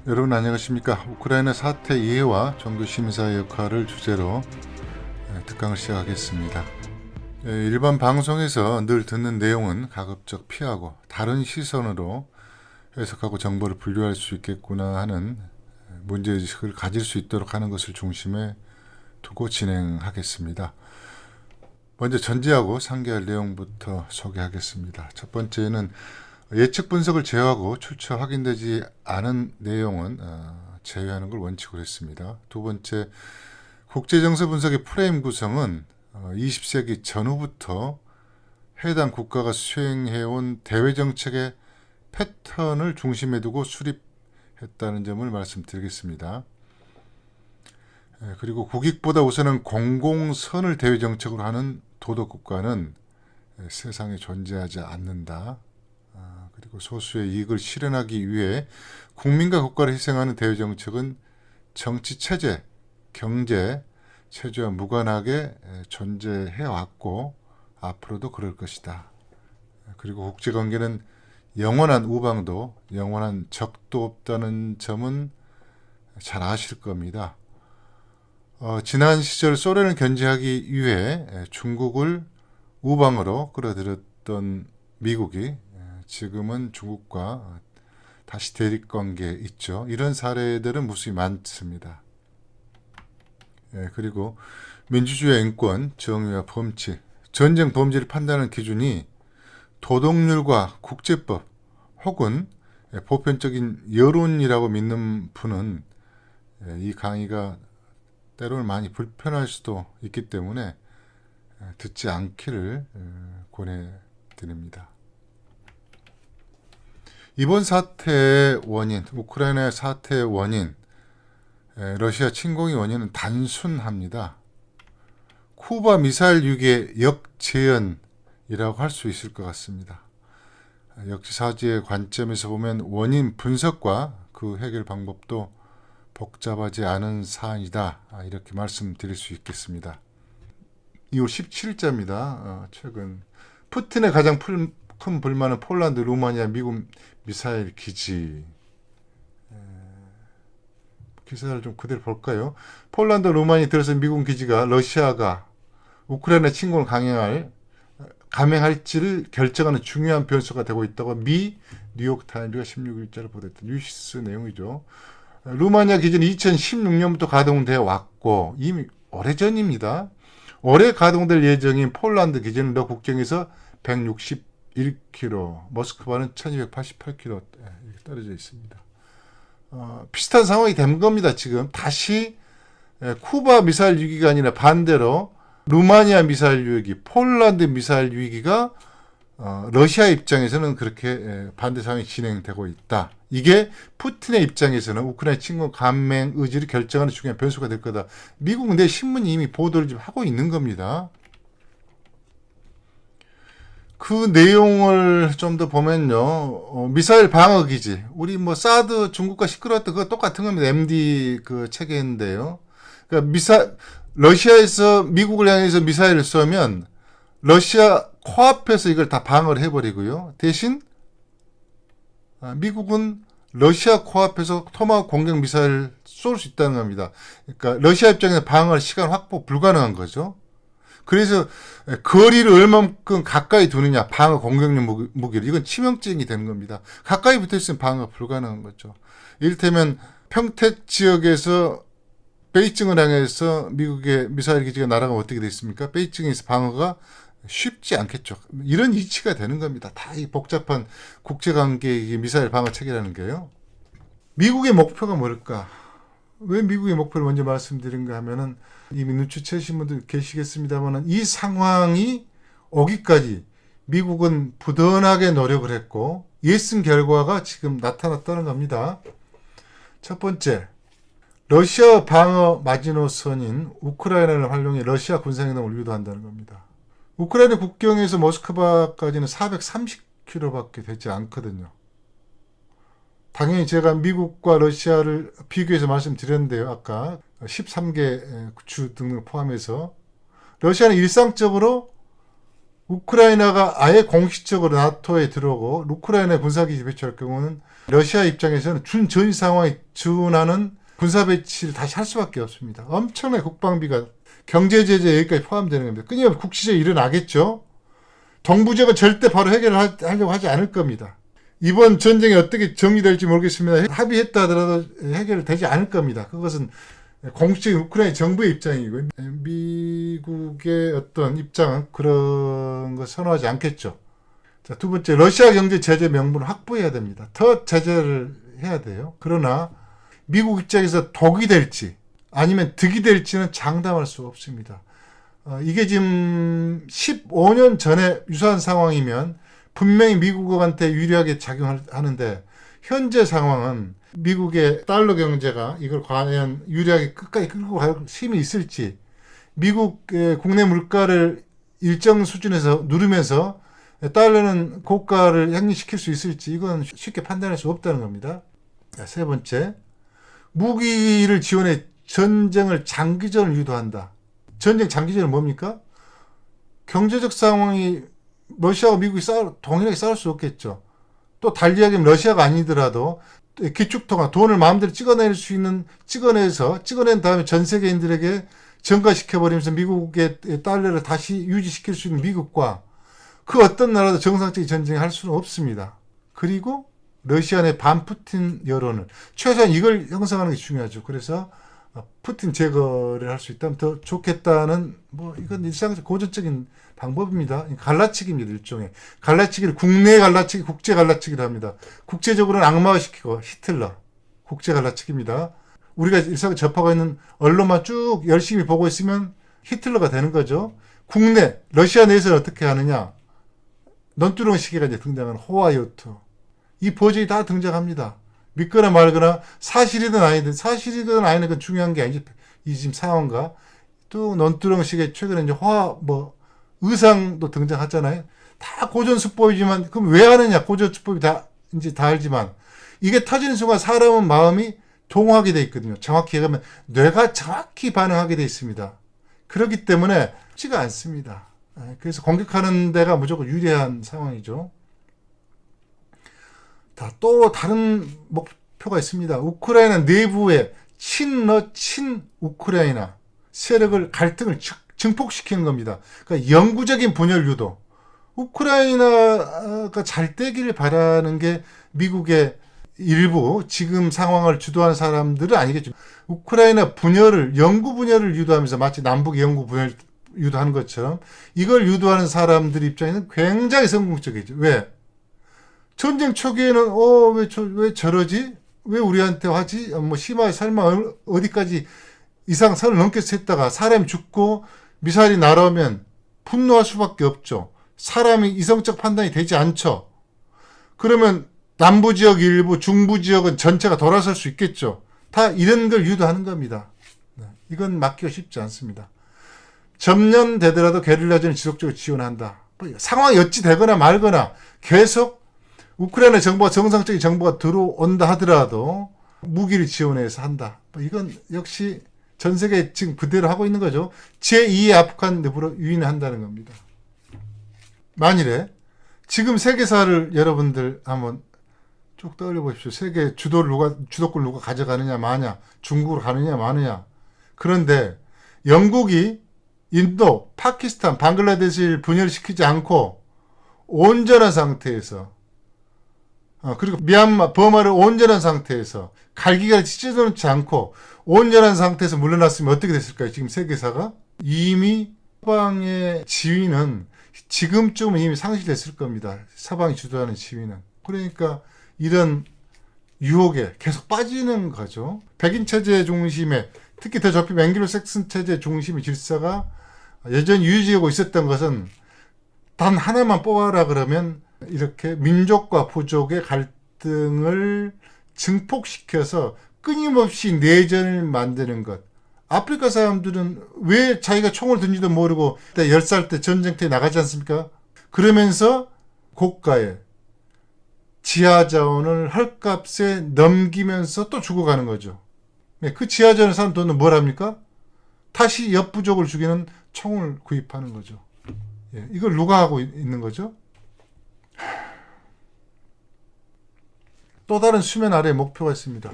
여러분 안녕하십니까? 우크라이나 사태 이해와 종교 시민사회 역할을 주제로 특강을 시작하겠습니다. 일반 방송에서 늘 듣는 내용은 가급적 피하고 다른 시선으로 해석하고 정보를 분류할 수 있겠구나 하는 문제의식을 가질 수 있도록 하는 것을 중심에 두고 진행하겠습니다. 먼저 전제하고 상기할 내용부터 소개하겠습니다. 첫 번째는 예측 분석을 제외하고 출처 확인되지 않은 내용은 제외하는 걸 원칙으로 했습니다. 두 번째, 국제정세 분석의 프레임 구성은 20세기 전후부터 해당 국가가 수행해온 대외정책의 패턴을 중심에 두고 수립했다는 점을 말씀드리겠습니다. 그리고 국익보다 우선은 공공선을 대외정책으로 하는 도덕국가는 세상에 존재하지 않는다. 그리고 소수의 이익을 실현하기 위해 국민과 국가를 희생하는 대외정책은 정치체제, 경제, 체제와 무관하게 존재해왔고 앞으로도 그럴 것이다. 그리고 국제관계는 영원한 우방도 영원한 적도 없다는 점은 잘 아실 겁니다. 지난 시절 소련을 견제하기 위해 중국을 우방으로 끌어들였던 미국이 지금은 중국과 다시 대립관계에 있죠. 이런 사례들은 무수히 많습니다. 그리고 민주주의 인권, 정의와 법치, 전쟁 범죄를 판단하는 기준이 도덕률과 국제법 혹은 보편적인 여론이라고 믿는 분은 이 강의가 때로는 많이 불편할 수도 있기 때문에 듣지 않기를 권해드립니다. 이번 사태의 원인, 우크라이나의 사태의 원인, 러시아 침공의 원인은 단순합니다. 쿠바 미사일 위기의 역재현이라고 할 수 있을 것 같습니다. 역지사지의 관점에서 보면 원인 분석과 그 해결 방법도 복잡하지 않은 사안이다. 이렇게 말씀드릴 수 있겠습니다. 2월 17일자입니다. 최근 푸틴의 가장 큰 불만은 폴란드, 루마니아, 미국 미사일 기지. 기사를 좀 그대로 볼까요? 폴란드, 루마니아 들어선 미국 기지가 러시아가 우크라이나 침공을 감행할지를 결정하는 중요한 변수가 되고 있다고 미 뉴욕타임즈가 16일자를 보도했던 뉴스 내용이죠. 루마니아 기지는 2016년부터 가동되어 왔고 이미 오래전입니다. 올해 가동될 예정인 폴란드 기지는 러 국경에서 161km, 모스크바는 1288km 이렇게 떨어져 있습니다. 비슷한 상황이 된 겁니다. 지금 다시 쿠바 미사일 위기가 아니라 반대로 루마니아 미사일 위기, 폴란드 미사일 위기가 러시아 입장에서는 그렇게 반대 상황이 진행되고 있다. 이게 푸틴의 입장에서는 우크라이나 침공 감행 의지를 결정하는 중요한 변수가 될 거다. 미국 내 신문이 이미 보도를 지금 하고 있는 겁니다. 그 내용을 좀 더 보면요, 미사일 방어 기지, 우리 뭐 사드 중국과 시끄러웠던 그거 똑같은 겁니다. MD 그 체계인데요. 그러니까 러시아에서 미국을 향해서 미사일을 쏘면 러시아 코앞에서 이걸 다 방어를 해버리고요. 대신 미국은 러시아 코앞에서 토마호크 공격 미사일을 쏠 수 있다는 겁니다. 그러니까 러시아 입장에서 방어할 시간 확보 불가능한 거죠. 그래서 거리를 얼마만큼 가까이 두느냐, 방어 공격용 무기를, 이건 치명적이 되는 겁니다. 가까이 붙어있으면 방어가 불가능한 거죠. 이를테면 평택 지역에서 베이징을 향해서 미국의 미사일 기지가 날아가면 어떻게 되겠습니까? 베이징에서 방어가 쉽지 않겠죠. 이런 이치가 되는 겁니다. 다 이 복잡한 국제관계의 미사일 방어 체계라는 게요. 미국의 목표가 뭘까? 왜 미국의 목표를 먼저 말씀드린가 하면은 이미 눈치채신 분들 계시겠습니다만 이 상황이 오기까지 미국은 부단하게 노력을 했고 예측 결과가 지금 나타났다는 겁니다. 첫 번째, 러시아 방어 마지노선인 우크라이나를 활용해 러시아 군사행동을 유도한다는 겁니다. 우크라이나 국경에서 모스크바까지는 430km밖에 되지 않거든요. 당연히 제가 미국과 러시아를 비교해서 말씀드렸는데요. 아까 13개 주 등을 포함해서 러시아는 일상적으로 우크라이나가 아예 공식적으로 나토에 들어오고 우크라이나 군사기지 배치할 경우는 러시아 입장에서는 준전이 상황에 준하는 군사 배치를 다시 할 수밖에 없습니다. 엄청나게 국방비가 경제 제재 여기까지 포함되는 겁니다. 끊임없이 국시제에 일어나겠죠. 동부지역은 절대 바로 해결하려고 하지 않을 겁니다. 이번 전쟁이 어떻게 정리될지 모르겠습니다. 합의했다 하더라도 해결되지 않을 겁니다. 그것은 공식적인 우크라이나 정부의 입장이고 미국의 어떤 입장은 그런 거 선호하지 않겠죠. 자, 두 번째, 러시아 경제 제재 명분을 확보해야 됩니다. 더 제재를 해야 돼요. 그러나 미국 입장에서 독이 될지 아니면 득이 될지는 장담할 수 없습니다. 이게 지금 15년 전에 유사한 상황이면 분명히 미국한테 유리하게 작용하는데 현재 상황은 미국의 달러 경제가 이걸 과연 유리하게 끝까지 끌고 갈 힘이 있을지, 미국의 국내 물가를 일정 수준에서 누르면서 달러는 고가를 행진시킬 수 있을지, 이건 쉽게 판단할 수 없다는 겁니다. 세 번째, 무기를 지원해 전쟁을 장기전을 유도한다. 전쟁 장기전은 뭡니까? 경제적 상황이 러시아와 미국이 동일하게 싸울 수 없겠죠. 또 달리 이야기하면 러시아가 아니더라도 기축통화, 돈을 마음대로 찍어낼 수 있는, 찍어낸 다음에 전 세계인들에게 전가시켜버리면서 미국의 달러를 다시 유지시킬 수 있는 미국과 그 어떤 나라도 정상적인 전쟁을 할 수는 없습니다. 그리고 러시아 내 반푸틴 여론을, 최소한 이걸 형성하는 게 중요하죠. 그래서 푸틴 제거를 할 수 있다면 더 좋겠다는, 이건 일상적 고전적인 방법입니다. 갈라치기입니다. 일종의 갈라치기를 국내 갈라치기, 국제 갈라치기를 합니다. 국제적으로는 악마화시키고 히틀러, 국제 갈라치기입니다. 우리가 일상에 접하고 있는 언론만 쭉 열심히 보고 있으면 히틀러가 되는 거죠. 국내 러시아 내에서는 어떻게 하느냐? 논두렁 시계가 이제 등장하는 호와이오트, 이 버전이 다 등장합니다. 믿거나 말거나 사실이든 아니든 건 중요한 게 아니지. 이 지금 상황과 또 논두렁 시계, 최근에 이제 의상도 등장하잖아요. 다 고전 수법이지만 그럼 왜 하느냐? 고전 수법이 다 알지만 이게 터지는 순간 사람은 마음이 동하게 돼 있거든요. 정확히 얘기하면 뇌가 정확히 반응하게 돼 있습니다. 그렇기 때문에 쉽지가 않습니다. 그래서 공격하는 데가 무조건 유리한 상황이죠. 또 다른 목표가 있습니다. 우크라이나 내부에 친 우크라이나 세력을, 갈등을 증폭시키는 겁니다. 그러니까 영구적인 분열 유도. 우크라이나가 잘 되기를 바라는 게 미국의 일부 지금 상황을 주도하는 사람들은 아니겠죠. 우크라이나 영구 분열을 유도하면서 마치 남북 영구 분열 유도하는 것처럼 이걸 유도하는 사람들 입장에는 굉장히 성공적이죠. 왜? 전쟁 초기에는 왜 저러지? 왜 우리한테 하지? 심하게 설마 어디까지 이상 선을 넘겨서 했다가 사람이 죽고 미사일이 날아오면 분노할 수밖에 없죠. 사람이 이성적 판단이 되지 않죠. 그러면 남부지역 일부, 중부지역은 전체가 돌아설 수 있겠죠. 다 이런 걸 유도하는 겁니다. 이건 막기가 쉽지 않습니다. 점령되더라도 게릴라전을 지속적으로 지원한다. 상황이 어찌 되거나 말거나 계속 우크라이나 정부가, 정상적인 정부가 들어온다 하더라도 무기를 지원해서 한다. 이건 역시 전 세계 지금 그대로 하고 있는 거죠. 제2의 아프간 내부로 유인한다는 겁니다. 만일에 지금 세계사를 여러분들 한번 쭉 떠올려 보십시오. 세계 주도권 누가 가져가느냐 마냐, 중국으로 가느냐 마느냐. 그런데 영국이 인도, 파키스탄, 방글라데시를 분열시키지 않고 온전한 상태에서, 그리고 미얀마, 버마를 온전한 상태에서 갈기가 찢어놓지 않고 온전한 상태에서 물러났으면 어떻게 됐을까요? 지금 세계사가 이미 서방의 지위는 지금쯤은 이미 상실됐을 겁니다. 서방이 주도하는 지위는. 그러니까 이런 유혹에 계속 빠지는 거죠. 백인 체제 중심의, 특히 더 좁히면 앵글로색슨 체제 중심의 질서가 여전히 유지하고 있었던 것은 단 하나만 뽑아라 그러면 이렇게 민족과 부족의 갈등을 증폭시켜서 끊임없이 내전을 만드는 것. 아프리카 사람들은 왜 자기가 총을 든지도 모르고 10살 때 전쟁터에 나가지 않습니까? 그러면서 고가에 지하자원을 헐값에 넘기면서 또 죽어가는 거죠. 그 지하자원을 사는 돈은 뭘 합니까? 다시 옆부족을 죽이는 총을 구입하는 거죠. 예, 이걸 누가 하고 있는 거죠? 또 다른 수면 아래 목표가 있습니다.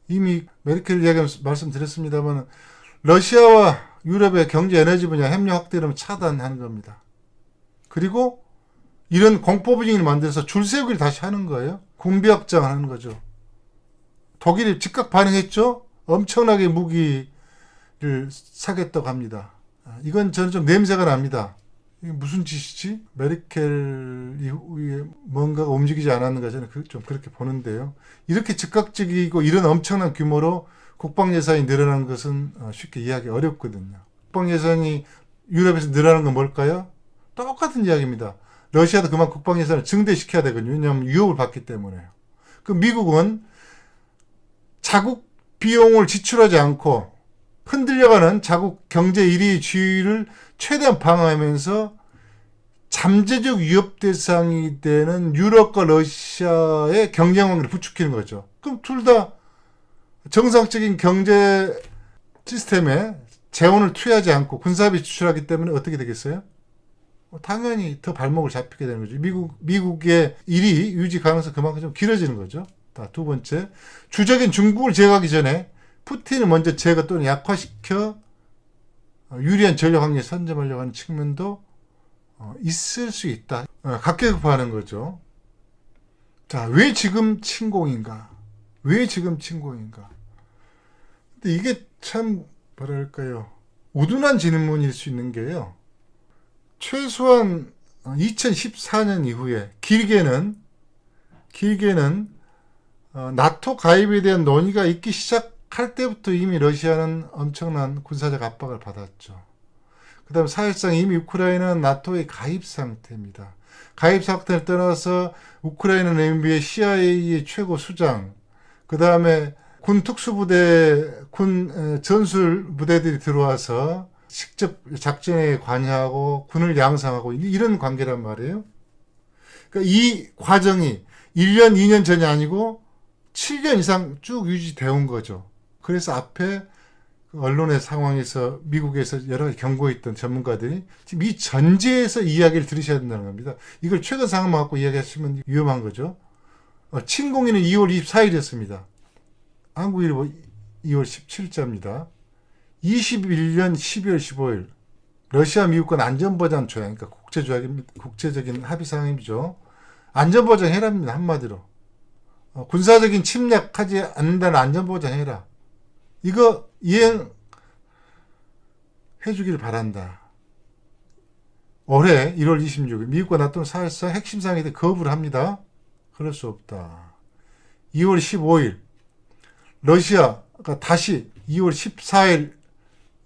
이미 메르켈 이야기 말씀드렸습니다만 러시아와 유럽의 경제 에너지 분야 협력 확대를 차단하는 겁니다. 그리고 이런 공포 분위기를 만들어서 줄 세우기를 다시 하는 거예요. 군비 확장을 하는 거죠. 독일이 즉각 반응했죠. 엄청나게 무기를 사겠다고 합니다. 이건 저는 좀 냄새가 납니다. 이게 무슨 짓이지? 메르켈 이후에 뭔가가 움직이지 않았는가 저는 좀 그렇게 보는데요. 이렇게 즉각적이고 이런 엄청난 규모로 국방 예산이 늘어난 것은 쉽게 이해하기 어렵거든요. 국방 예산이 유럽에서 늘어나는 건 뭘까요? 똑같은 이야기입니다. 러시아도 그만 국방 예산을 증대시켜야 되거든요. 왜냐하면 위협을 받기 때문에요. 그 미국은 자국 비용을 지출하지 않고 흔들려가는 자국 경제 1위 지위를 최대한 방어하면서 잠재적 위협 대상이 되는 유럽과 러시아의 경쟁 관계를 부추기는 거죠. 그럼 둘 다 정상적인 경제 시스템에 재원을 투여하지 않고 군사비 지출하기 때문에 어떻게 되겠어요? 당연히 더 발목을 잡히게 되는 거죠. 미국의 1위 유지 가능성 그만큼 좀 길어지는 거죠. 두 번째, 주적인 중국을 제거하기 전에 푸틴을 먼저 제거 또는 약화시켜 유리한 전략 관계에 선점하려고 하는 측면도 있을 수 있다. 각계급파하는 거죠. 자, 왜 지금 침공인가? 왜 지금 침공인가? 근데 이게 참 뭐랄까요? 우둔한 질문일 수 있는 게요. 최소한 2014년 이후에 길게는 나토 가입에 대한 논의가 있기 시작할 때부터 이미 러시아는 엄청난 군사적 압박을 받았죠. 그 다음 사실상 이미 우크라이나는 나토의 가입 상태입니다. 가입 상태를 떠나서 우크라이나 내부의 CIA의 최고 수장, 그 다음에 군 특수부대, 군 전술 부대들이 들어와서 직접 작전에 관여하고 군을 양성하고 이런 관계란 말이에요. 그러니까 이 과정이 1년, 2년 전이 아니고 7년 이상 쭉 유지되어 온 거죠. 그래서 앞에 언론의 상황에서 미국에서 여러 가지 경고했던 전문가들이 지금 이 전제에서 이야기를 들으셔야 된다는 겁니다. 이걸 최근 상황만 갖고 이야기하시면 위험한 거죠. 침공일은 2월 24일이었습니다. 한국일보 2월 17일자입니다. 21년 12월 15일 러시아 미국 간 안전보장 조약, 그러니까 국제적인 합의사항이죠. 안전보장 해랍니다. 한마디로. 군사적인 침략하지 않는다는 안전보장 해라. 이거 이행해 주기를 바란다. 올해 1월 26일 미국과 나토는 사실상 핵심 사항에 대해 거부를 합니다. 그럴 수 없다. 2월 15일 러시아가 다시 2월 14일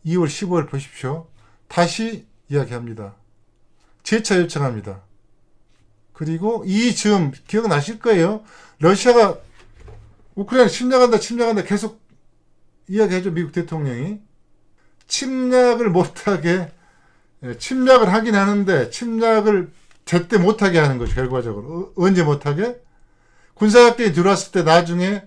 2월 15일 보십시오. 다시 이야기합니다. 재차 요청합니다. 그리고 이 즈음 기억나실 거예요. 러시아가 우크라이나 침략한다 계속 이야기하죠. 미국 대통령이. 침략을 못하게, 침략을 하긴 하는데 침략을 제때 못하게 하는 거죠. 결과적으로. 언제 못하게? 군사작전이 들어왔을 때 나중에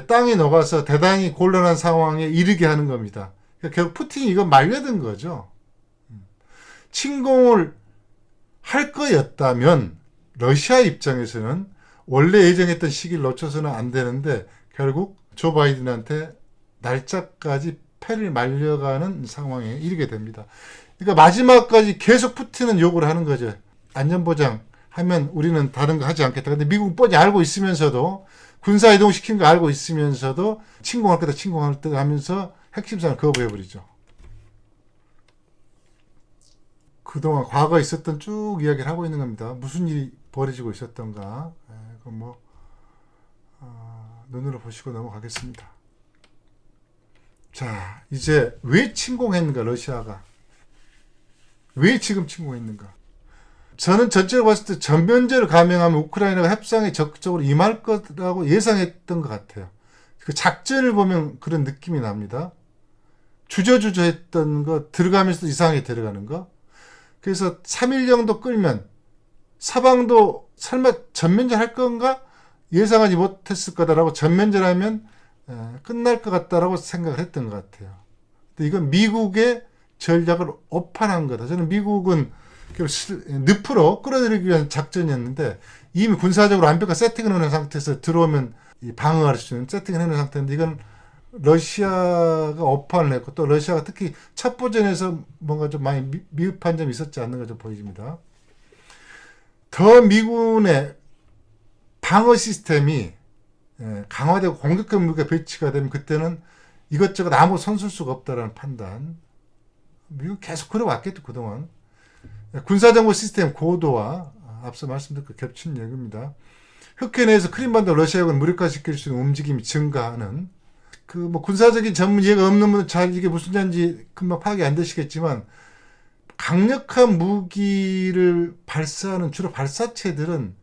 땅이 녹아서 대단히 곤란한 상황에 이르게 하는 겁니다. 그러니까 결국 푸틴이 이거 말려든 거죠. 침공을 할 거였다면 러시아 입장에서는 원래 예정했던 시기를 놓쳐서는 안 되는데 결국 조 바이든한테 날짜까지 패를 말려가는 상황에 이르게 됩니다. 그러니까 마지막까지 계속 푸틴은 욕을 하는 거죠. 안전보장 하면 우리는 다른 거 하지 않겠다. 근데 미국은 뻔히 알고 있으면서도 군사 이동시키는 거 알고 있으면서도 침공할 거다 하면서 핵심상을 거부해버리죠. 그동안 과거에 있었던 쭉 이야기를 하고 있는 겁니다. 무슨 일이 벌어지고 있었던가. 그건 눈으로 보시고 넘어가겠습니다. 자, 이제 왜 침공했는가, 러시아가. 왜 지금 침공했는가. 저는 전체로 봤을 때 전면제를 감행하면 우크라이나가 협상에 적극적으로 임할 거라고 예상했던 것 같아요. 그 작전을 보면 그런 느낌이 납니다. 주저주저 했던 거, 들어가면서도 이상하게 들어가는 거. 그래서 3일 정도 끌면 사방도 설마 전면전 할 건가? 예상하지 못했을 거다라고 전면전하면 끝날 것 같다라고 생각을 했던 것 같아요. 근데 이건 미국의 전략을 오판한 거다. 저는 미국은 늪으로 끌어들이기 위한 작전이었는데 이미 군사적으로 완벽한 세팅을 해놓은 상태에서 들어오면 방어할 수 있는 세팅을 해놓은 상태인데 이건 러시아가 오판을 했고 또 러시아가 특히 첫 버전에서 뭔가 좀 많이 미흡한 점이 있었지 않는가 좀 보여집니다. 더 미군의 방어 시스템이 강화되고 공격형 무기가 배치가 되면 그때는 이것저것 아무 손쓸 수가 없다라는 판단. 미국 계속 그래왔겠죠 그동안. 군사정보 시스템 고도화 앞서 말씀드린 그 겹친 얘기입니다. 흑해 내에서 크림반도 러시아군을 무력화시킬 수 있는 움직임이 증가하는 그 뭐 군사적인 전문 이해가 없는 분은 잘 이게 무슨 얘기인지 금방 파악이 안 되시겠지만 강력한 무기를 발사하는 주로 발사체들은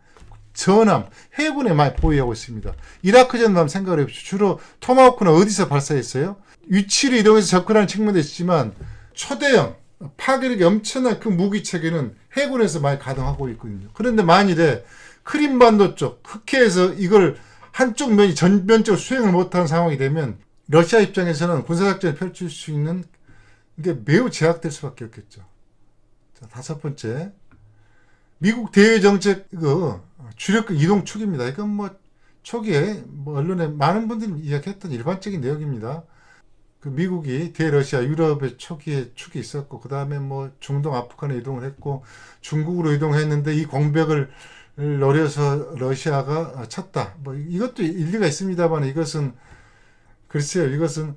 전함, 해군에 많이 보유하고 있습니다. 이라크전 한번 생각을 해보십시오. 주로 토마호크는 어디서 발사했어요? 위치를 이동해서 접근하는 측면도 있지만 초대형, 파괴력이 엄청난 그 무기 체계는 해군에서 많이 가동하고 있거든요. 그런데 만일에 크림반도 쪽, 흑해에서 이걸 한쪽 면이 전면적으로 수행을 못하는 상황이 되면 러시아 입장에서는 군사작전을 펼칠 수 있는 게 매우 제약될 수밖에 없겠죠. 자, 다섯 번째. 미국 대외 정책 주력국 이동 축입니다. 이건 뭐 초기에 뭐 언론에 많은 분들이 이야기했던 일반적인 내용입니다. 그 미국이 대러시아 유럽의 초기에 축이 있었고 그 다음에 뭐 중동 아프간에 이동을 했고 중국으로 이동했는데 이 공백을 노려서 러시아가 쳤다. 뭐 이것도 일리가 있습니다만 이것은 글쎄요. 이것은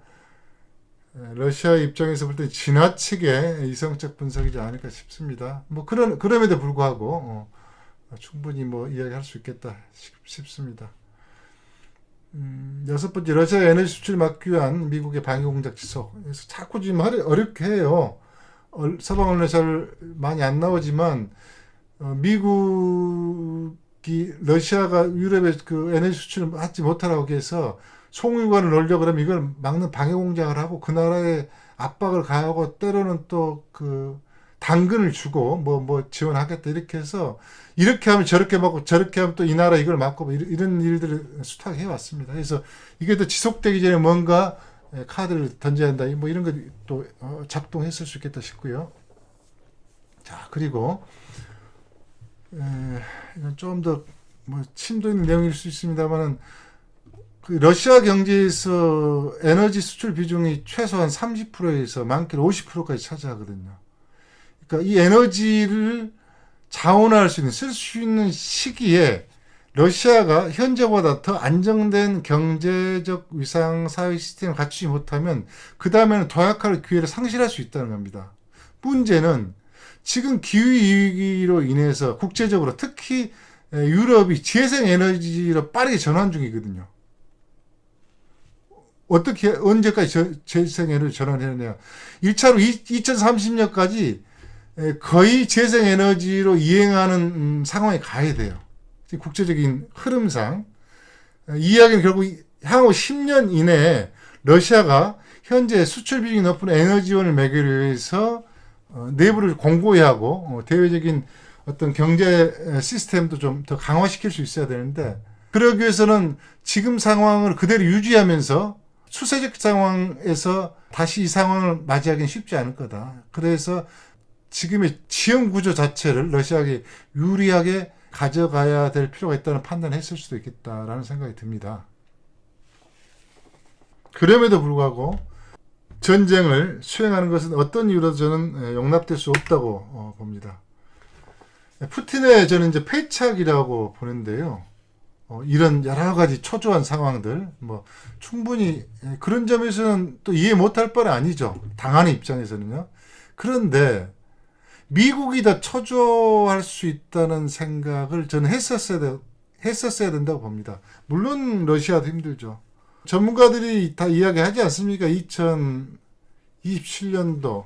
러시아 입장에서 볼 때 지나치게 이성적 분석이지 않을까 싶습니다. 뭐 그럼에도 불구하고 충분히 뭐 이야기할 수 있겠다 싶습니다. 여섯 번째, 러시아 에너지 수출 막기 위한 미국의 방위 공작 지속. 그래서 자꾸 지금 어렵게 해요. 서방 언론에 잘 많이 안 나오지만 미국이 러시아가 유럽에 그 에너지 수출을 하지 못하라고 해서 송유관을 넣으려고 그러면 이걸 막는 방해 공작을 하고 그 나라에 압박을 가하고 때로는 또 그 당근을 주고 뭐 지원하겠다 이렇게 해서 이렇게 하면 저렇게 막고 저렇게 하면 또 이 나라 이걸 막고 뭐 이런 일들을 수탁해 왔습니다. 그래서 이게 또 지속되기 전에 뭔가 카드를 던져야 한다 뭐 이런 거 또 작동했을 수 있겠다 싶고요. 자 그리고 이건 좀 더 뭐 심도 있는 내용일 수 있습니다만은 그 러시아 경제에서 에너지 수출 비중이 최소한 30%에서 많게는 50%까지 차지하거든요. 그러니까 이 에너지를 자원화할 수 있는, 쓸 수 있는 시기에 러시아가 현재보다 더 안정된 경제적 위상 사회 시스템을 갖추지 못하면 그 다음에는 도약할 기회를 상실할 수 있다는 겁니다. 문제는 지금 기후위기로 인해서 국제적으로 특히 유럽이 재생에너지로 빠르게 전환 중이거든요. 어떻게 언제까지 재생에너지 전환해야 1차로 2030년까지 거의 재생에너지로 이행하는 상황에 가야 돼요. 국제적인 흐름상 이 이야기는 결국 향후 10년 이내에 러시아가 현재 수출 비중이 높은 에너지원을 매기기 위해서 내부를 공고히 하고 대외적인 어떤 경제 시스템도 좀 더 강화시킬 수 있어야 되는데 그러기 위해서는 지금 상황을 그대로 유지하면서 추세적 상황에서 다시 이 상황을 맞이하기는 쉽지 않을 거다. 그래서 지금의 지형 구조 자체를 러시아에게 유리하게 가져가야 될 필요가 있다는 판단을 했을 수도 있겠다라는 생각이 듭니다. 그럼에도 불구하고 전쟁을 수행하는 것은 어떤 이유로도 저는 용납될 수 없다고 봅니다. 푸틴의 저는 이제 패착이라고 보는데요. 이런 여러 가지 초조한 상황들, 뭐, 충분히 그런 점에서는 또 이해 못할 바는 아니죠. 당하는 입장에서는요. 그런데 미국이 더 초조할 수 있다는 생각을 저는 했었어야 된다고 봅니다. 물론 러시아도 힘들죠. 전문가들이 다 이야기하지 않습니까? 2027년도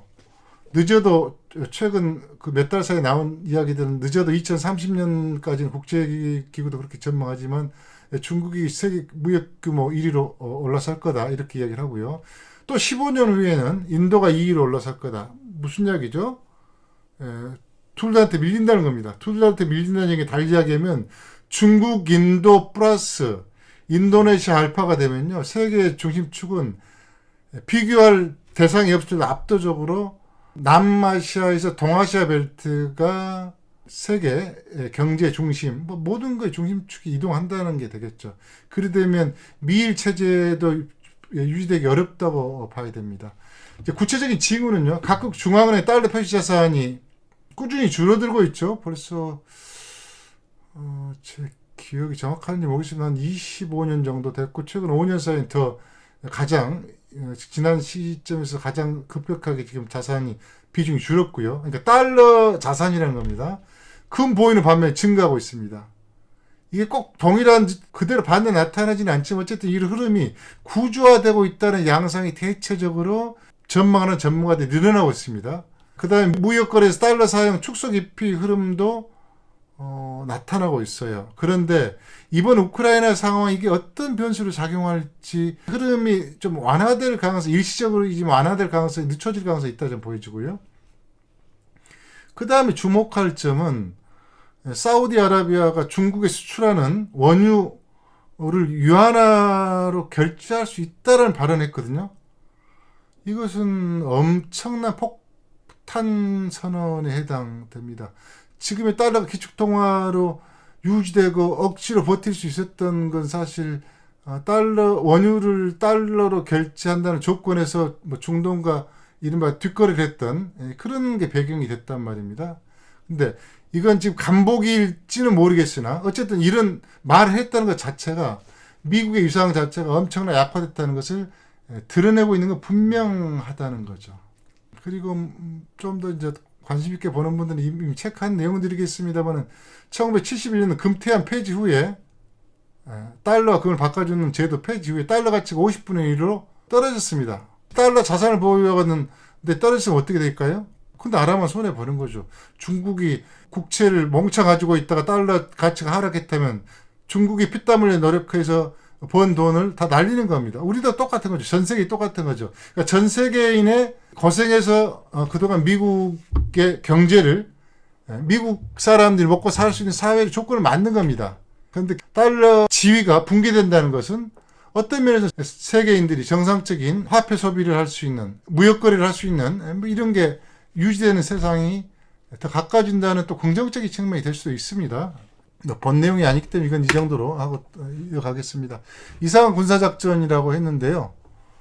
늦어도 최근 그 몇 달 사이에 나온 이야기들은 늦어도 2030년까지는 국제기구도 그렇게 전망하지만 중국이 세계 무역 규모 1위로 올라설 거다 이렇게 이야기를 하고요. 또 15년 후에는 인도가 2위로 올라설 거다. 무슨 이야기죠? 둘 다한테 밀린다는 겁니다. 둘 다한테 밀린다는 얘기 달리 이야기하면 중국, 인도 플러스 인도네시아 알파가 되면요. 세계 중심축은 비교할 대상이 없을 때 압도적으로 남아시아에서 동아시아 벨트가 세계 경제 중심, 뭐 모든 거의 중심축이 이동한다는 게 되겠죠. 그리 되면 미일 체제도 유지되기 어렵다고 봐야 됩니다. 이제 구체적인 징후는요. 각국 중앙은행 달러 표시 자산이 꾸준히 줄어들고 있죠. 벌써 제 기억이 정확한지 모르겠지만 한 25년 정도 됐고 최근 5년 사이에 더 가장 지난 시점에서 가장 급격하게 지금 자산이 비중이 줄었고요. 그러니까 달러 자산이라는 겁니다. 금 보이는 반면에 증가하고 있습니다. 이게 꼭 동일한 그대로 반대 나타나지는 않지만 어쨌든 이 흐름이 구조화되고 있다는 양상이 대체적으로 전망하는 전문가들이 늘어나고 있습니다. 그 다음에 무역거래에서 달러 사용 축소 기피 흐름도 나타나고 있어요. 그런데 이번 우크라이나 상황이 이게 어떤 변수로 작용할지 흐름이 좀 완화될 가능성이 일시적으로이지만 완화될 가능성이 늦춰질 가능성이 있다 좀 보여지고요. 그 다음에 주목할 점은 사우디아라비아가 중국에 수출하는 원유를 유한화로 결제할 수 있다는 발언을 했거든요. 이것은 엄청난 폭탄 선언에 해당됩니다. 지금의 달러가 기축통화로 유지되고 억지로 버틸 수 있었던 건 사실 원유를 달러로 결제한다는 조건에서 뭐 중동과 이른바 뒷거래를 했던 그런 게 배경이 됐단 말입니다. 근데 이건 지금 간복일지는 모르겠으나 어쨌든 이런 말을 했다는 것 자체가 미국의 위상 자체가 엄청나게 약화됐다는 것을 드러내고 있는 건 분명하다는 거죠. 그리고 좀 더 이제 관심 있게 보는 분들은 이미 체크한 내용들이겠습니다만은 1971년 금태한 폐지 후에 달러와 금을 바꿔주는 제도 폐지 후에 달러 가치가 50분의 1로 떨어졌습니다. 달러 자산을 보유하는데 떨어지면 어떻게 될까요? 근데 나라만 손해 보는 거죠. 중국이 국채를 몽창 가지고 있다가 달러 가치가 하락했다면 중국이 피땀 흘려 노력해서 번 돈을 다 날리는 겁니다. 우리도 똑같은 거죠. 전 세계 똑같은 거죠. 그러니까 전 세계인의 고생해서 그동안 미국의 경제를 미국 사람들이 먹고 살 수 있는 사회의 조건을 만든 겁니다. 그런데 달러 지위가 붕괴된다는 것은 어떤 면에서 세계인들이 정상적인 화폐 소비를 할 수 있는 무역 거래를 할 수 있는 뭐 이런 게 유지되는 세상이 더 가까워진다는 또 긍정적인 측면이 될 수도 있습니다. 본 내용이 아니기 때문에 이건 이 정도로 하고 이어가겠습니다. 이상한 군사작전이라고 했는데요.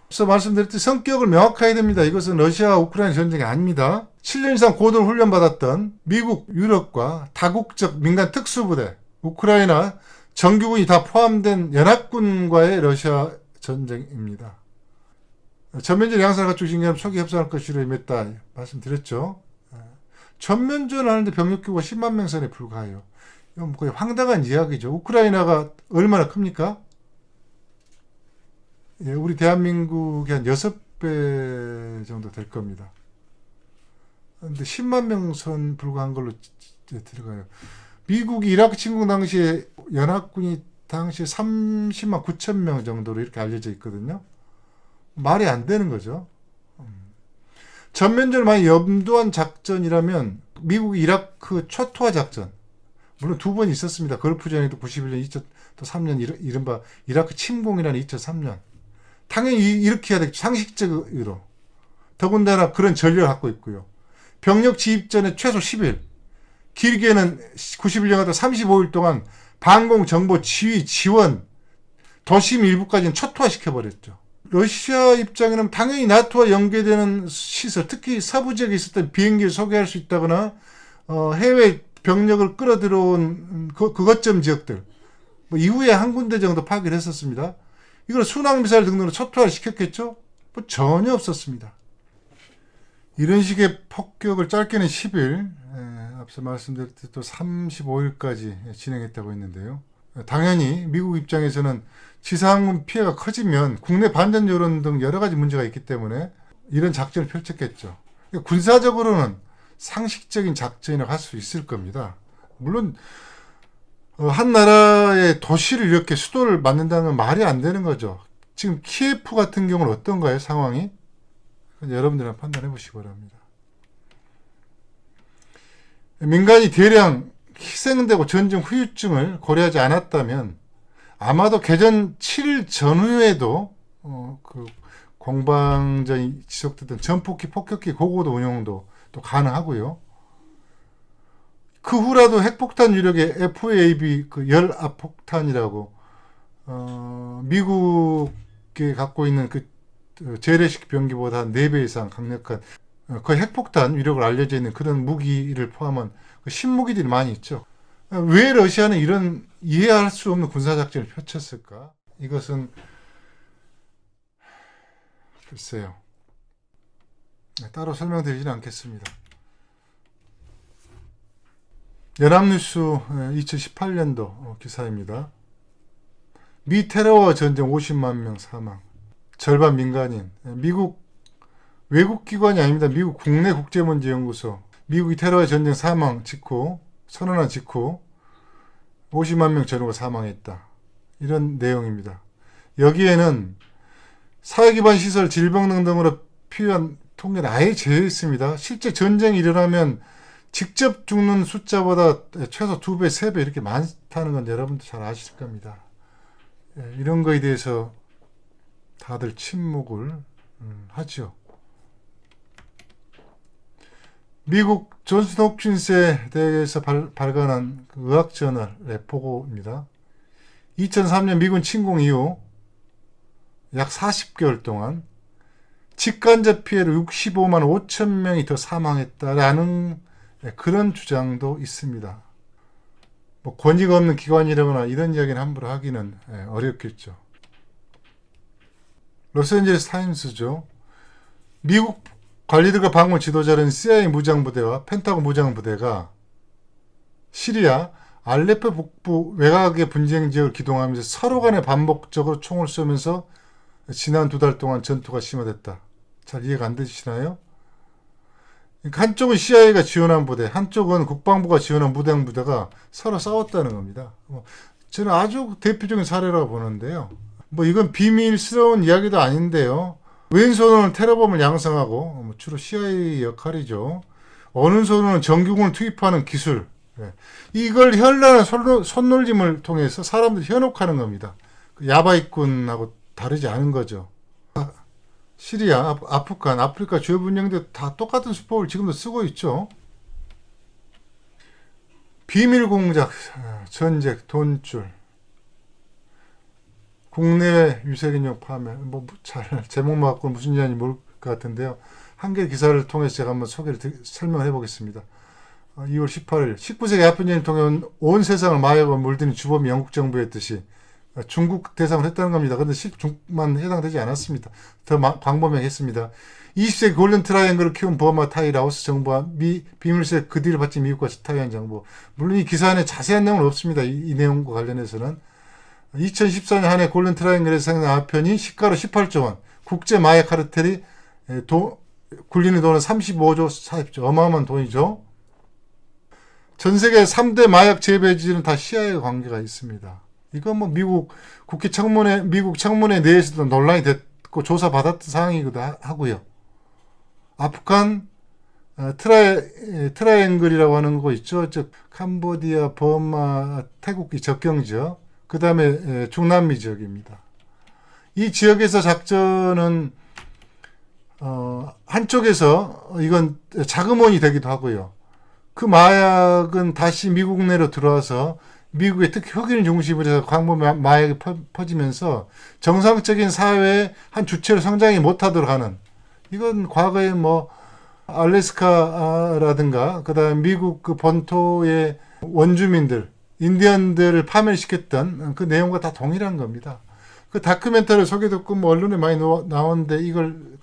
앞서 말씀드렸듯이 성격을 명확하게 해야 됩니다. 이것은 러시아와 우크라이나 전쟁이 아닙니다. 7년 이상 고도를 훈련받았던 미국, 유럽과 다국적 민간 특수부대, 우크라이나 정규군이 다 포함된 연합군과의 러시아 전쟁입니다. 전면전 양상을 갖추고 신경 초기 협상할 것이라 임했다 말씀드렸죠. 전면전을 하는데 병력 규모가 10만 명 선에 불과해요. 이건 거의 황당한 이야기죠. 우크라이나가 얼마나 큽니까? 예, 우리 대한민국의 한 6배 정도 될 겁니다. 근데 10만 명 선 불과한 걸로 들어가요. 미국이 이라크 침공 당시에 연합군이 당시에 30만 9천 명 정도로 이렇게 알려져 있거든요. 말이 안 되는 거죠. 전면전을 많이 염두한 작전이라면 미국이 이라크 초토화 작전, 물론 두 번 있었습니다. 걸프전에도 91년, 2003년 이른바 이라크 침공이라는 2003년. 당연히 이렇게 해야 되겠죠. 상식적으로. 더군다나 그런 전력을 갖고 있고요. 병력 지입 전에 최소 10일, 길게는 91년부터 35일 동안 방공 정보 지휘 지원 도심 일부까지는 초토화시켜버렸죠. 러시아 입장에는 당연히 나토와 연계되는 시설, 특히 서부 지역에 있었던 비행기를 소개할 수 있다거나 해외 병력을 끌어들어온 그것점 지역들, 뭐 이후에 한 군데 정도 파괴를 했었습니다. 이걸 순항미사일 등등으로 초토화를 시켰겠죠? 뭐 전혀 없었습니다. 이런 식의 폭격을 짧게는 10일, 앞서 말씀드렸듯이 또 35일까지 진행했다고 했는데요. 당연히 미국 입장에서는 지상군 피해가 커지면 국내 반전 여론 등 여러 가지 문제가 있기 때문에 이런 작전을 펼쳤겠죠. 군사적으로는 상식적인 작전이라고 할 수 있을 겁니다. 물론 한 나라의 도시를 이렇게 수도를 만든다는 건 말이 안 되는 거죠. 지금 키예프 같은 경우는 어떤가요? 상황이? 여러분들은 판단해 보시기 바랍니다. 민간이 대량 희생되고 전쟁 후유증을 고려하지 않았다면 아마도 개전 7일 전후에도 공방전이 지속됐던 전폭기, 폭격기 고고도 운용도 또 가능하고요. 그 후라도 핵폭탄 유력의 FAB 그 열압폭탄이라고 미국이 갖고 있는 그 재래식 병기보다 4배 이상 강력한 거의 핵폭탄 위력을 알려져 있는 그런 무기를 포함한 그 신무기들이 많이 있죠. 왜 러시아는 이런 이해할 수 없는 군사작전을 펼쳤을까? 이것은 글쎄요. 따로 설명드리지는 않겠습니다. 연합뉴스 2018년도 기사입니다. 미 테러와 전쟁 50만 명 사망. 절반 민간인. 미국 외국기관이 아닙니다. 미국 국내 국제문제연구소. 미국이 테러와 전쟁 사망 직후 선언한 직후 50만 명 전후가 사망했다. 이런 내용입니다. 여기에는 사회기반 시설, 질병 등등으로 필요한 통계는 아예 제외했습니다. 실제 전쟁이 일어나면 직접 죽는 숫자보다 최소 2배, 3배 이렇게 많다는 건 여러분도 잘 아실 겁니다. 이런 거에 대해서 다들 침묵을 하죠. 미국 존스 홉킨스에 대해서 발간한 그 의학저널의 보고입니다. 2003년 미군 침공 이후 약 40개월 동안 직간접 피해로 65만 5천 명이 더 사망했다라는 그런 주장도 있습니다. 뭐 권위가 없는 기관이라거나 이런 이야기는 함부로 하기는 어렵겠죠. 로스앤젤레스 타임스죠. 미국 관리들과 방문 지도자는 CIA 무장부대와 펜타곤 무장부대가 시리아 알레포 북부 외곽의 분쟁 지역을 기동하면서 서로 간에 반복적으로 총을 쏘면서 지난 2달 동안 전투가 심화됐다. 잘 이해가 안 되시나요? 한쪽은 CIA가 지원한 부대, 한쪽은 국방부가 지원한 무장부대가 서로 싸웠다는 겁니다. 저는 아주 대표적인 사례라고 보는데요. 이건 비밀스러운 이야기도 아닌데요. 왼손으로는 테러범을 양성하고 주로 CIA 역할이죠. 오른손으로는 정규군을 투입하는 기술. 이걸 현란한 손놀림을 통해서 사람들이 현혹하는 겁니다. 야바이꾼하고 다르지 않은 거죠. 시리아, 아프간, 아프리카 주요 분쟁들 다 똑같은 수법을 지금도 쓰고 있죠. 비밀 공작, 전쟁, 돈줄, 국내외 유색인종 파멸, 잘 제목만 갖고는 무슨 이야기인지 모를 것 같은데요. 한 개 기사를 통해서 제가 한번 설명을 해보겠습니다. 2월 18일 19세기 아프리카를 통해 온 세상을 마약으로 물드는 주범이 영국 정부였듯이 중국 대상을 했다는 겁니다. 그런데 중국만 해당되지 않았습니다. 더 광범위했습니다. 20세기 골든 트라이앵글을 키운 버마, 타이, 라오스 정부와 비밀세 그 뒤를 받친 미국과 타이완 정부. 물론 이 기사 안에 자세한 내용은 없습니다. 이 내용과 관련해서는. 2014년 한 해 골든 트라이앵글에서 생각난 아편이 시가로 18조 원, 국제 마약 카르텔이 굴리는 돈은 35조 40조, 어마어마한 돈이죠. 전 세계 3대 마약 재배지는 다 CIA와 관계가 있습니다. 이건 미국 국회 청문회, 미국 청문회 내에서도 논란이 됐고 조사받았던 사항이기도 하고요. 아프간 트라이앵글이라고 하는 거 있죠. 즉 캄보디아, 버마, 태국 이 적경지역, 그 다음에 중남미 지역입니다. 이 지역에서 작전은 한쪽에서 이건 자금원이 되기도 하고요. 그 마약은 다시 미국 내로 들어와서 미국의 특히 흑인 중심으로 해서 광범위 마약이 퍼지면서 정상적인 사회의 한 주체로 성장이 못하도록 하는, 이건 과거에 알래스카라든가 그다음 미국 그 본토의 원주민들, 인디언들을 파멸시켰던 그 내용과 다 동일한 겁니다. 그 다큐멘터리를 소개 듣고 언론에 많이 나오는데 이걸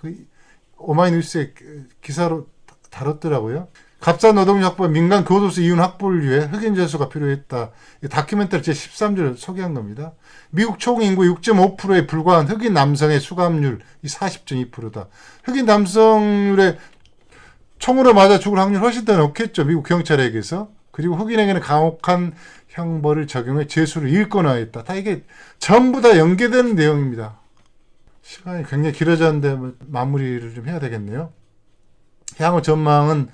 오마이뉴스의 기사로 다뤘더라고요. 값싼 노동 확보, 민간 교도소 이윤 확보를 위해 흑인 죄수가 필요했다. 이 다큐멘터리 제13조를 소개한 겁니다. 미국 총 인구 6.5%에 불과한 흑인 남성의 수감률 이 40.2%다. 흑인 남성률에 총으로 맞아 죽을 확률 훨씬 더 높겠죠. 미국 경찰에게서. 그리고 흑인에게는 강혹한 형벌을 적용해 죄수를 일권화했다. 다 이게 전부 다 연계되는 내용입니다. 시간이 굉장히 길어졌는데 마무리를 좀 해야 되겠네요. 향후 전망은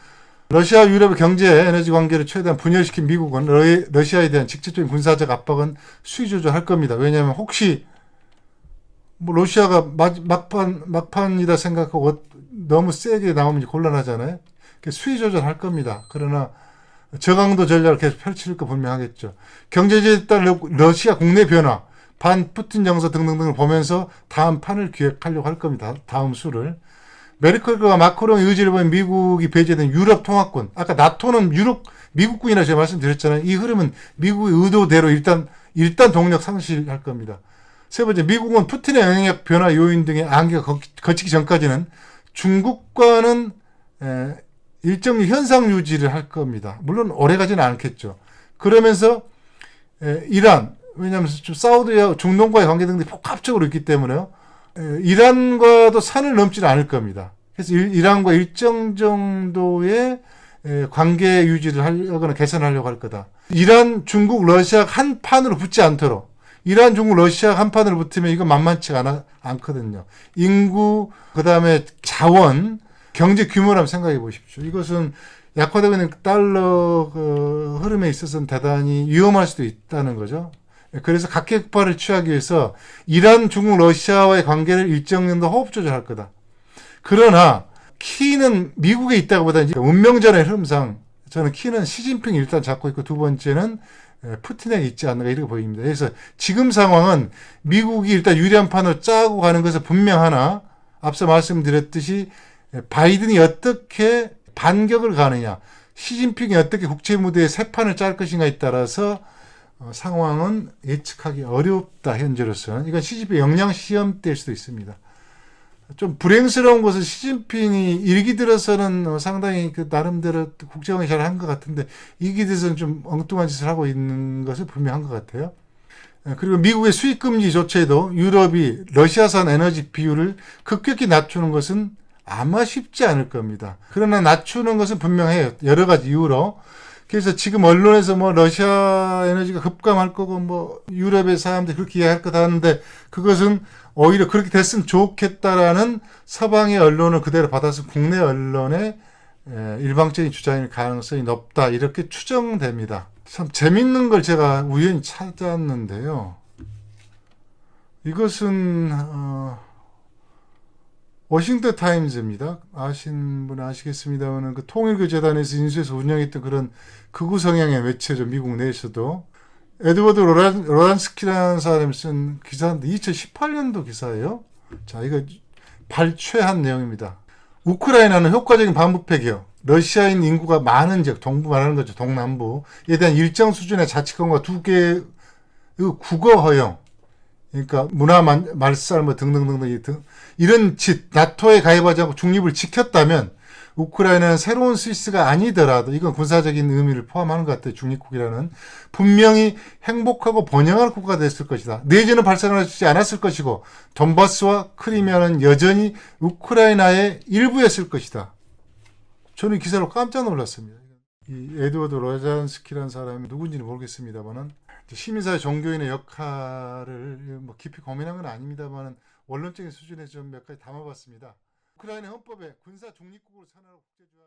러시아 유럽의 경제 에너지 관계를 최대한 분열시킨 미국은 러시아에 대한 직접적인 군사적 압박은 수위 조절할 겁니다. 왜냐하면 혹시 뭐 러시아가 막판이다 생각하고 너무 세게 나오면 이제 곤란하잖아요. 수위 조절할 겁니다. 그러나 저강도 전략을 계속 펼칠 거 분명하겠죠. 경제제에 따른 러시아 국내 변화, 반 푸틴 정서 등등등을 보면서 다음 판을 기획하려고 할 겁니다. 다음 수를. 메르켈과 마크롱의 의지를 보면 미국이 배제된 유럽 통합군. 아까 나토는 미국군이라 제가 말씀드렸잖아요. 이 흐름은 미국의 의도대로 일단 동력 상실할 겁니다. 세 번째, 미국은 푸틴의 영향력 변화 요인 등의 안개가 거치기 전까지는 중국과는 일정 현상 유지를 할 겁니다. 물론 오래 가지는 않겠죠. 그러면서 이란, 왜냐하면 좀 사우디와 중동과의 관계 등들이 복합적으로 있기 때문에요. 이란과도 산을 넘지는 않을 겁니다. 그래서 이란과 일정 정도의 관계 유지를 하거나 개선하려고 할 거다. 이란, 중국, 러시아 한 판으로 붙지 않도록. 이란, 중국, 러시아 한 판으로 붙으면 이거 만만치가 않거든요. 인구, 그 다음에 자원, 경제 규모를 한번 생각해 보십시오. 이것은 약화되고 있는 달러 흐름에 있어서는 대단히 위험할 수도 있다는 거죠. 그래서 각계각파를 취하기 위해서 이란, 중국, 러시아와의 관계를 일정 정도 호흡 조절할 거다. 그러나 키는 미국에 있다고 보다 이제 운명전의 흐름상 저는 키는 시진핑이 일단 잡고 있고 두 번째는 푸틴에게 있지 않는가 이렇게 보입니다. 그래서 지금 상황은 미국이 일단 유리한 판으로 짜고 가는 것은 분명하나 앞서 말씀드렸듯이 바이든이 어떻게 반격을 가느냐, 시진핑이 어떻게 국제 무대에 새 판을 짤 것인가에 따라서 상황은 예측하기 어렵다. 현재로서는 이건 시진핑 역량 시험 때일 수도 있습니다. 좀 불행스러운 것은 시진핑이 일기 들어서는 상당히 그 나름대로 국제관계 잘 한 것 같은데 이기 들어서는 좀 엉뚱한 짓을 하고 있는 것은 분명한 것 같아요. 그리고 미국의 수입 금지 조치에도 유럽이 러시아산 에너지 비율을 급격히 낮추는 것은 아마 쉽지 않을 겁니다. 그러나 낮추는 것은 분명해요. 여러 가지 이유로. 그래서 지금 언론에서 뭐 러시아 에너지가 급감할 거고 뭐 유럽의 사람들이 그렇게 이야기할 거다 하는데 그것은 오히려 그렇게 됐으면 좋겠다라는 서방의 언론을 그대로 받아서 국내 언론의 일방적인 주장일 가능성이 높다 이렇게 추정됩니다. 참 재밌는 걸 제가 우연히 찾았는데요. 이것은 워싱턴 타임즈입니다. 아신 분은 아시겠습니다만 그 통일교재단에서 인수해서 운영했던 그런 극우 성향의 매체죠. 미국 내에서도. 에드워드 로란스키라는 사람이 쓴 기사인데 2018년도 기사예요. 자, 이거 발췌한 내용입니다. 우크라이나는 효과적인 반부패 개혁, 러시아인 인구가 많은 지역, 동부 말하는 거죠. 동남부에 대한 일정 수준의 자치권과 두 개의 국어 허용, 그러니까 문화 말살 뭐 등등등등 이런 짓 나토에 가입하지 않고 중립을 지켰다면 우크라이나는 새로운 스위스가 아니더라도 이건 군사적인 의미를 포함하는 것 같아요. 중립국이라는 분명히 행복하고 번영할 국가가 됐을 것이다. 내전은 발생하지 않았을 것이고 돈바스와 크리미아는 여전히 우크라이나의 일부였을 것이다. 저는 이 기사로 깜짝 놀랐습니다. 이 에드워드 로잔스키라는 사람이 누군지는 모르겠습니다만은 시민사회 종교인의 역할을 뭐 깊이 고민한 건 아닙니다만 원론적인 수준에서 좀 몇 가지 담아봤습니다. 우크라이나 헌법에 군사 중립국으로 선언하고 국제주의